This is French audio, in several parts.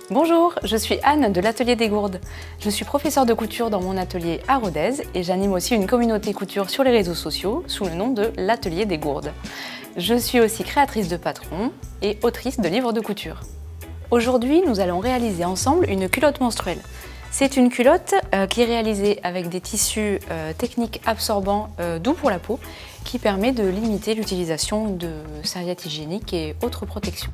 Bonjour, je suis Anne de l'Atelier des Gourdes. Je suis professeure de couture dans mon atelier à Rodez et j'anime aussi une communauté couture sur les réseaux sociaux sous le nom de l'Atelier des Gourdes. Je suis aussi créatrice de patrons et autrice de livres de couture. Aujourd'hui, nous allons réaliser ensemble une culotte menstruelle. C'est une culotte qui est réalisée avec des tissus techniques absorbants doux pour la peau qui permet de limiter l'utilisation de serviettes hygiéniques et autres protections.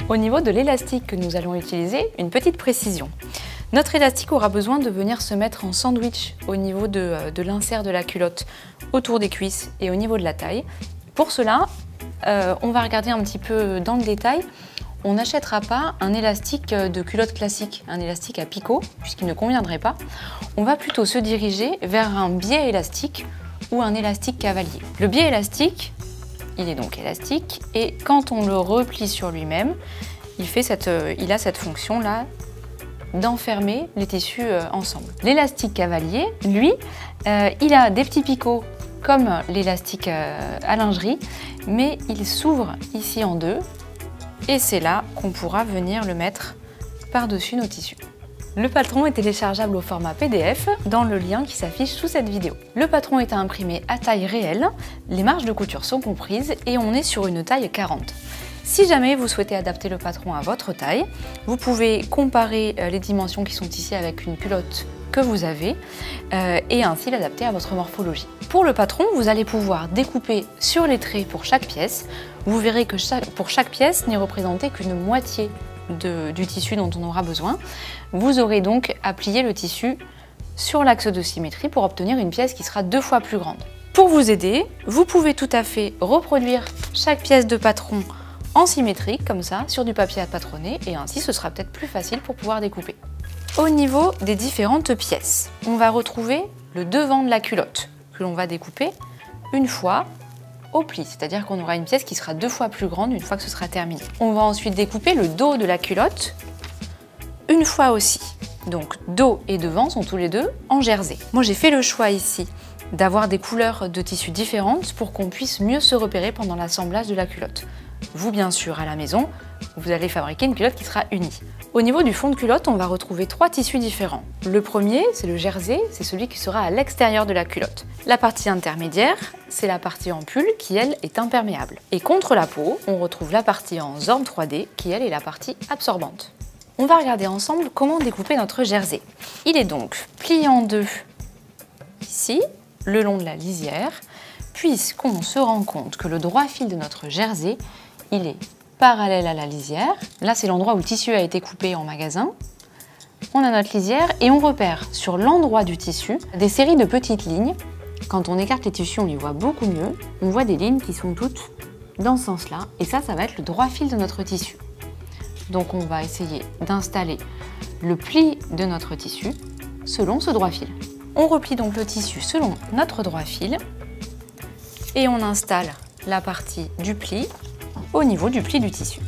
Au niveau de l'élastique que nous allons utiliser, une petite précision. Notre élastique aura besoin de venir se mettre en sandwich au niveau de l'insert de la culotte, autour des cuisses et au niveau de la taille. Pour cela, on va regarder un petit peu dans le détail. On n'achètera pas un élastique de culotte classique, un élastique à picot, puisqu'il ne conviendrait pas. On va plutôt se diriger vers un biais élastique ou un élastique cavalier. Le biais élastique, il est donc élastique et quand on le replie sur lui-même, il a cette fonction-là d'enfermer les tissus ensemble. L'élastique cavalier, lui, il a des petits picots comme l'élastique à lingerie, mais il s'ouvre ici en deux et c'est là qu'on pourra venir le mettre par-dessus nos tissus. Le patron est téléchargeable au format PDF dans le lien qui s'affiche sous cette vidéo. Le patron est à imprimer à taille réelle, les marges de couture sont comprises et on est sur une taille 40. Si jamais vous souhaitez adapter le patron à votre taille, vous pouvez comparer les dimensions qui sont ici avec une culotte que vous avez et ainsi l'adapter à votre morphologie. Pour le patron, vous allez pouvoir découper sur les traits pour chaque pièce. Vous verrez que pour chaque pièce n'est représentée qu'une moitié du tissu dont on aura besoin. Vous aurez donc à plier le tissu sur l'axe de symétrie pour obtenir une pièce qui sera 2 fois plus grande. Pour vous aider, vous pouvez tout à fait reproduire chaque pièce de patron en symétrique, comme ça, sur du papier à patronner, et ainsi ce sera peut-être plus facile pour pouvoir découper. Au niveau des différentes pièces, on va retrouver le devant de la culotte, que l'on va découper une fois au pli, c'est-à-dire qu'on aura une pièce qui sera 2 fois plus grande une fois que ce sera terminé. On va ensuite découper le dos de la culotte une fois aussi. Donc dos et devant sont tous les deux en jersey. Moi j'ai fait le choix ici d'avoir des couleurs de tissu différentes pour qu'on puisse mieux se repérer pendant l'assemblage de la culotte. Vous bien sûr à la maison, vous allez fabriquer une culotte qui sera unie. Au niveau du fond de culotte, on va retrouver 3 tissus différents. Le premier, c'est le jersey, c'est celui qui sera à l'extérieur de la culotte. La partie intermédiaire, c'est la partie en pull qui, elle, est imperméable. Et contre la peau, on retrouve la partie en zorn 3D qui, elle, est la partie absorbante. On va regarder ensemble comment découper notre jersey. Il est donc plié en deux ici, le long de la lisière, puisqu'on se rend compte que le droit fil de notre jersey, il est parallèle à la lisière. Là, c'est l'endroit où le tissu a été coupé en magasin. On a notre lisière et on repère sur l'endroit du tissu des séries de petites lignes. Quand on écarte les tissus, on les voit beaucoup mieux. On voit des lignes qui sont toutes dans ce sens-là. Et ça va être le droit fil de notre tissu. Donc, on va essayer d'installer le pli de notre tissu selon ce droit fil. On replie donc le tissu selon notre droit fil et on installe la partie du pli au niveau du pli du tissu.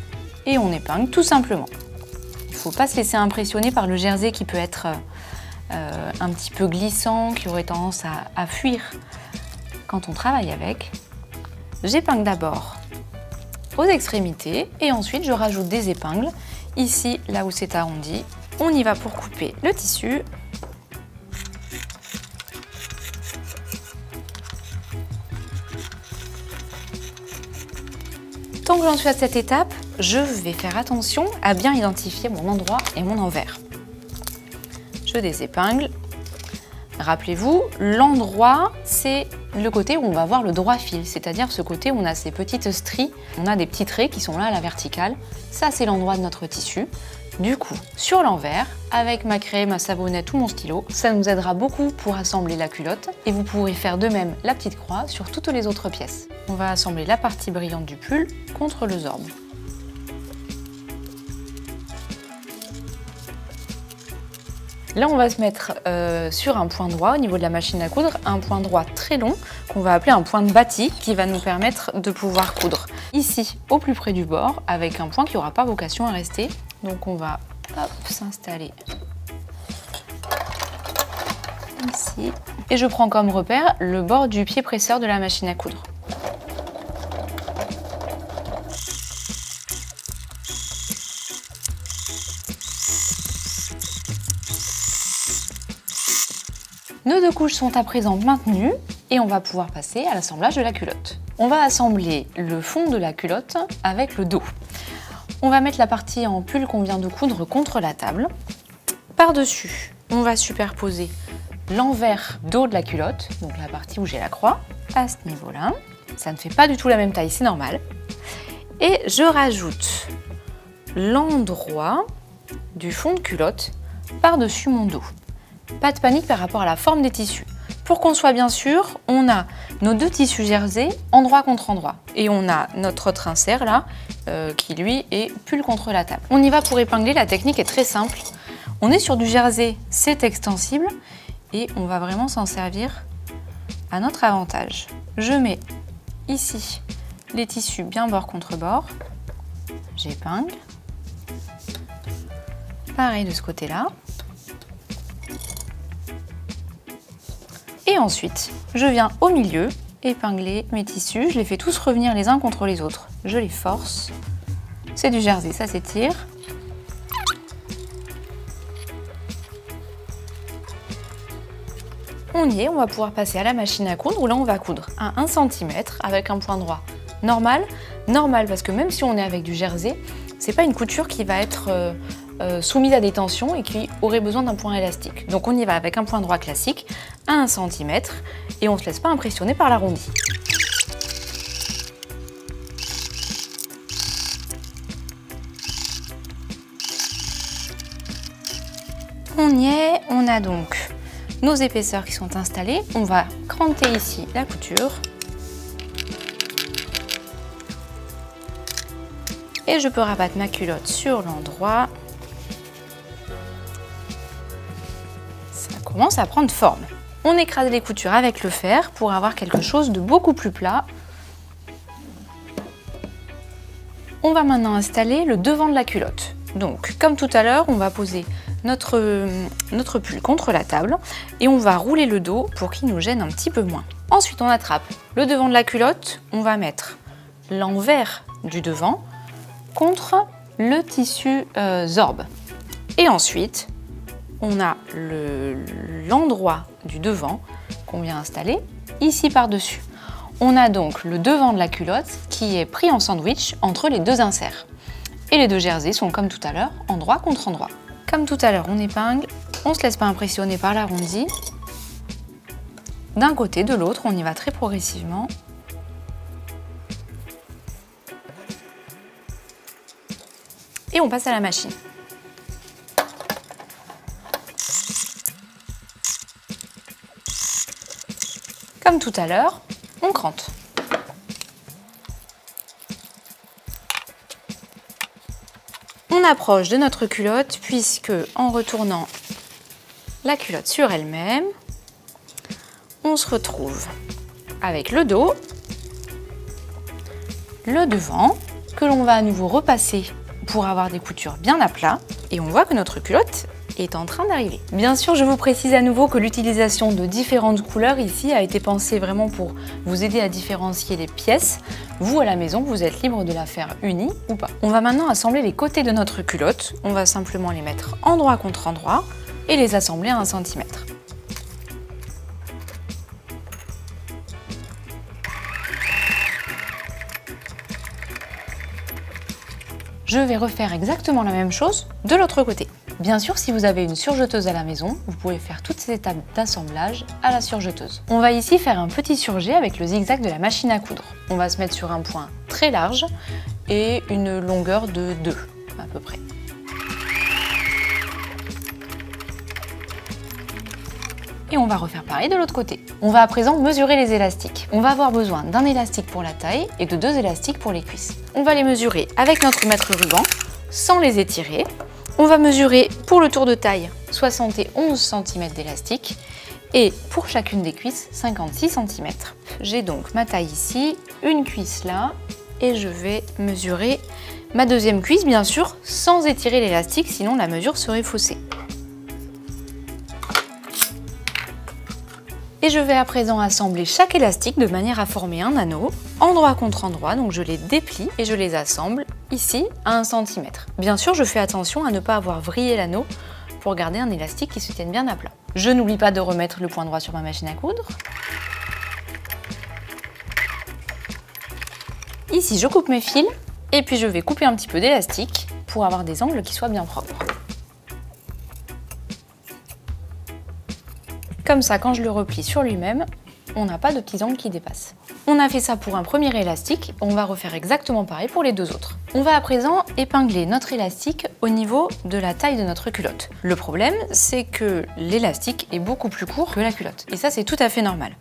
Et on épingle tout simplement. Il ne faut pas se laisser impressionner par le jersey qui peut être un petit peu glissant, qui aurait tendance à fuir quand on travaille avec. J'épingle d'abord aux extrémités et ensuite je rajoute des épingles ici là où c'est arrondi. On y va pour couper le tissu. Tant que j'en suis à cette étape, je vais faire attention à bien identifier mon endroit et mon envers. je désépingle. Rappelez-vous, l'endroit, c'est le côté où on va voir le droit fil, c'est-à-dire ce côté où on a ces petites stries, on a des petits traits qui sont là à la verticale. Ça, c'est l'endroit de notre tissu. Du coup, sur l'envers, avec ma craie, ma savonnette ou mon stylo, ça nous aidera beaucoup pour assembler la culotte et vous pourrez faire de même la petite croix sur toutes les autres pièces. On va assembler la partie brillante du pull contre le zorbe. Là, on va se mettre sur un point droit au niveau de la machine à coudre, un point droit très long qu'on va appeler un point de bâti qui va nous permettre de pouvoir coudre ici au plus près du bord avec un point qui n'aura pas vocation à rester. Donc on va s'installer ici et je prends comme repère le bord du pied presseur de la machine à coudre. Nos deux couches sont à présent maintenues et on va pouvoir passer à l'assemblage de la culotte. On va assembler le fond de la culotte avec le dos. On va mettre la partie en pull qu'on vient de coudre contre la table. Par-dessus, on va superposer l'envers dos de la culotte, donc la partie où j'ai la croix, à ce niveau-là. Ça ne fait pas du tout la même taille, c'est normal. Et je rajoute l'endroit du fond de culotte par-dessus mon dos. Pas de panique par rapport à la forme des tissus. Pour qu'on soit bien sûr, on a nos deux tissus jersey endroit contre endroit. Et on a notre autre insert là, qui lui est pull contre la table. On y va pour épingler, la technique est très simple. On est sur du jersey, c'est extensible, et on va vraiment s'en servir à notre avantage. Je mets ici les tissus bien bord contre bord, j'épingle. Pareil de ce côté-là. Et ensuite, je viens au milieu, épingler mes tissus, je les fais tous revenir les uns contre les autres. Je les force. C'est du jersey, ça s'étire. On y est, on va pouvoir passer à la machine à coudre où là on va coudre à 1 cm avec un point droit normal. Normal parce que même si on est avec du jersey, c'est pas une couture qui va être soumise à des tensions et qui aurait besoin d'un point élastique. Donc on y va avec un point droit classique à 1 cm et on ne se laisse pas impressionner par l'arrondi. On y est, on a donc nos épaisseurs qui sont installées. On va cranter ici la couture. Et je peux rabattre ma culotte sur l'endroit. Ça commence à prendre forme. On écrase les coutures avec le fer pour avoir quelque chose de beaucoup plus plat. On va maintenant installer le devant de la culotte. Donc, comme tout à l'heure, on va poser notre pull contre la table et on va rouler le dos pour qu'il nous gêne un petit peu moins. Ensuite, on attrape le devant de la culotte, on va mettre l'envers du devant contre le tissu zorbe. Et ensuite, on a l'endroit du devant qu'on vient installer ici par-dessus. On a donc le devant de la culotte qui est pris en sandwich entre les deux inserts. Et les deux jerseys sont comme tout à l'heure, endroit contre endroit. Comme tout à l'heure, on épingle, on ne se laisse pas impressionner par l'arrondi. D'un côté, de l'autre, on y va très progressivement. Et on passe à la machine. Comme tout à l'heure, on crante. On approche de notre culotte puisque en retournant la culotte sur elle-même, on se retrouve avec le dos, le devant, que l'on va à nouveau repasser pour avoir des coutures bien à plat. Et on voit que notre culotte est en train d'arriver. Bien sûr, je vous précise à nouveau que l'utilisation de différentes couleurs ici a été pensée vraiment pour vous aider à différencier les pièces. Vous, à la maison, vous êtes libre de la faire unie ou pas. On va maintenant assembler les côtés de notre culotte. On va simplement les mettre endroit contre endroit et les assembler à 1 cm. Je vais refaire exactement la même chose de l'autre côté. Bien sûr, si vous avez une surjeteuse à la maison, vous pouvez faire toutes ces étapes d'assemblage à la surjeteuse. On va ici faire un petit surjet avec le zigzag de la machine à coudre. On va se mettre sur un point très large et une longueur de 2 à peu près. Et on va refaire pareil de l'autre côté. On va à présent mesurer les élastiques. On va avoir besoin d'un élastique pour la taille et de 2 élastiques pour les cuisses. On va les mesurer avec notre mètre ruban, sans les étirer. On va mesurer pour le tour de taille 71 cm d'élastique et pour chacune des cuisses 56 cm. J'ai donc ma taille ici, une cuisse là et je vais mesurer ma deuxième cuisse bien sûr sans étirer l'élastique sinon la mesure serait faussée. Et je vais à présent assembler chaque élastique de manière à former un anneau, endroit contre endroit, donc je les déplie et je les assemble ici à 1 cm. Bien sûr, je fais attention à ne pas avoir vrillé l'anneau pour garder un élastique qui se tienne bien à plat. Je n'oublie pas de remettre le point droit sur ma machine à coudre. Ici, je coupe mes fils et puis je vais couper un petit peu d'élastique pour avoir des angles qui soient bien propres. Comme ça, quand je le replie sur lui-même, on n'a pas de petits angles qui dépassent. On a fait ça pour un premier élastique, on va refaire exactement pareil pour les deux autres. On va à présent épingler notre élastique au niveau de la taille de notre culotte. Le problème, c'est que l'élastique est beaucoup plus court que la culotte. Et ça, c'est tout à fait normal.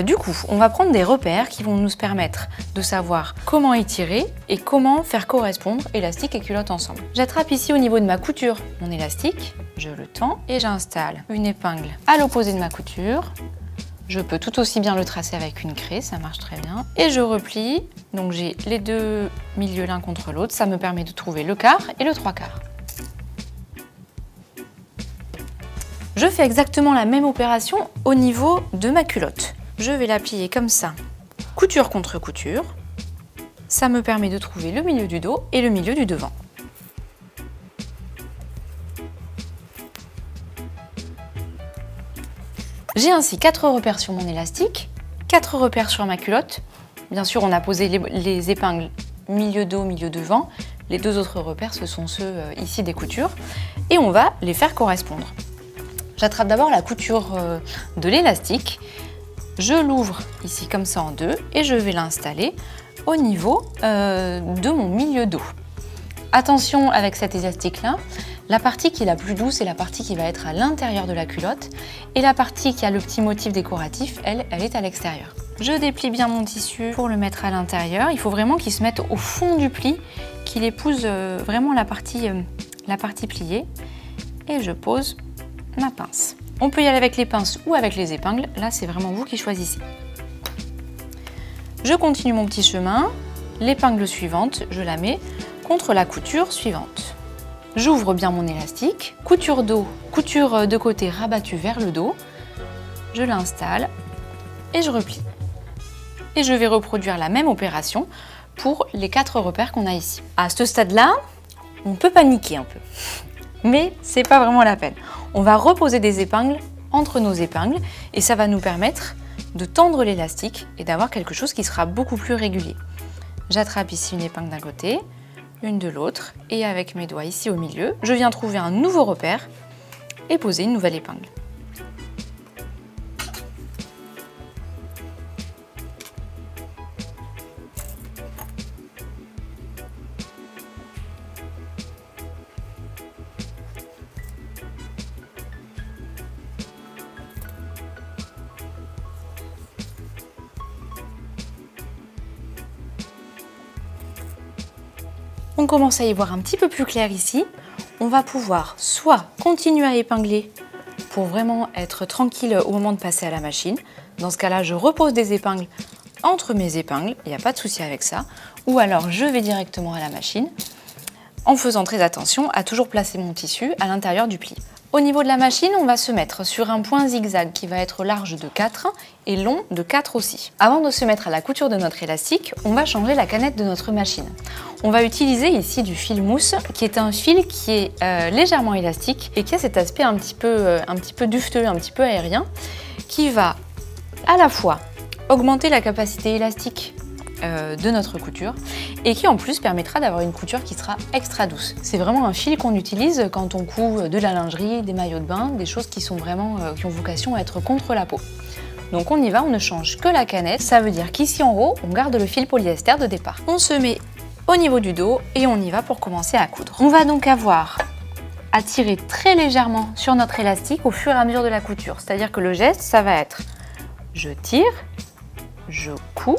Du coup, on va prendre des repères qui vont nous permettre de savoir comment étirer et comment faire correspondre élastique et culotte ensemble. J'attrape ici au niveau de ma couture mon élastique, je le tends et j'installe une épingle à l'opposé de ma couture. Je peux tout aussi bien le tracer avec une craie, ça marche très bien. Et je replie, donc j'ai les deux milieux l'un contre l'autre, ça me permet de trouver le quart et le 3/4. Je fais exactement la même opération au niveau de ma culotte. Je vais la plier comme ça, couture contre couture. Ça me permet de trouver le milieu du dos et le milieu du devant. J'ai ainsi 4 repères sur mon élastique, 4 repères sur ma culotte. Bien sûr, on a posé les épingles milieu dos, milieu devant. Les deux autres repères, ce sont ceux ici des coutures. Et on va les faire correspondre. J'attrape d'abord la couture de l'élastique. Je l'ouvre ici comme ça en deux et je vais l'installer au niveau de mon milieu dos. Attention avec cet élastique-là, la partie qui est la plus douce est la partie qui va être à l'intérieur de la culotte et la partie qui a le petit motif décoratif, elle est à l'extérieur. Je déplie bien mon tissu pour le mettre à l'intérieur. Il faut vraiment qu'il se mette au fond du pli, qu'il épouse vraiment la partie pliée et je pose ma pince. On peut y aller avec les pinces ou avec les épingles, là c'est vraiment vous qui choisissez. Je continue mon petit chemin, l'épingle suivante, je la mets contre la couture suivante. J'ouvre bien mon élastique, couture de côté rabattue vers le dos, je l'installe et je replie. Et je vais reproduire la même opération pour les 4 repères qu'on a ici. À ce stade-là, on peut paniquer un peu, mais c'est pas vraiment la peine. On va reposer des épingles entre nos épingles et ça va nous permettre de tendre l'élastique et d'avoir quelque chose qui sera beaucoup plus régulier. J'attrape ici une épingle d'un côté, une de l'autre et avec mes doigts ici au milieu, je viens trouver un nouveau repère et poser une nouvelle épingle. On commence à y voir un petit peu plus clair ici. On va pouvoir soit continuer à épingler pour vraiment être tranquille au moment de passer à la machine. Dans ce cas-là, je repose des épingles entre mes épingles, il n'y a pas de souci avec ça. Ou alors, je vais directement à la machine en faisant très attention à toujours placer mon tissu à l'intérieur du pli. Au niveau de la machine, on va se mettre sur un point zigzag qui va être large de 4 et long de 4 aussi. Avant de se mettre à la couture de notre élastique, on va changer la canette de notre machine. On va utiliser ici du fil mousse, qui est un fil qui est légèrement élastique et qui a cet aspect un petit peu dufteux, un petit peu aérien, qui va à la fois augmenter la capacité élastique de notre couture et qui en plus permettra d'avoir une couture qui sera extra douce. C'est vraiment un fil qu'on utilise quand on coud de la lingerie, des maillots de bain, des choses qui sont vraiment qui ont vocation à être contre la peau. Donc on y va, on ne change que la canette, ça veut dire qu'ici en haut, on garde le fil polyester de départ. On se met au niveau du dos et on y va pour commencer à coudre. On va donc avoir à tirer très légèrement sur notre élastique au fur et à mesure de la couture. C'est-à-dire que le geste, ça va être je tire, je couds.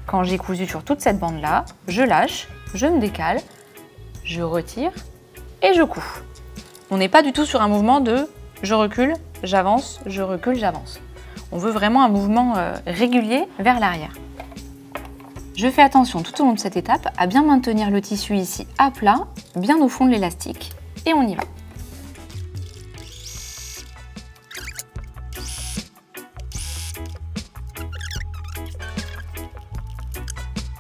Quand j'ai cousu sur toute cette bande-là, je lâche, je me décale, je retire et je couds. On n'est pas du tout sur un mouvement de je recule, j'avance, je recule, j'avance. On veut vraiment un mouvement régulier vers l'arrière. Je fais attention tout au long de cette étape à bien maintenir le tissu ici à plat, bien au fond de l'élastique, et on y va.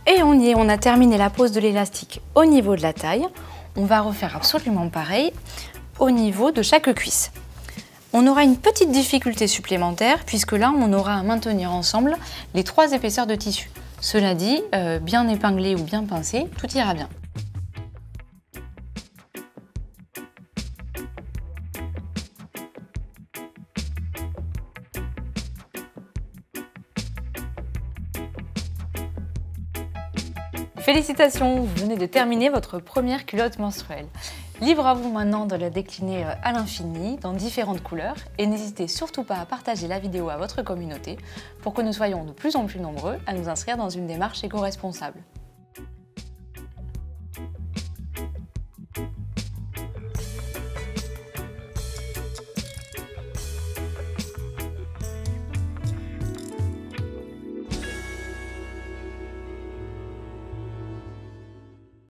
Et on y est, on a terminé la pose de l'élastique au niveau de la taille. On va refaire absolument pareil au niveau de chaque cuisse. On aura une petite difficulté supplémentaire puisque là, on aura à maintenir ensemble les 3 épaisseurs de tissu. Cela dit, bien épinglé ou bien pincé, tout ira bien. Félicitations, vous venez de terminer votre première culotte menstruelle. Libre à vous maintenant de la décliner à l'infini, dans différentes couleurs, et n'hésitez surtout pas à partager la vidéo à votre communauté pour que nous soyons de plus en plus nombreux à nous inscrire dans une démarche éco-responsable.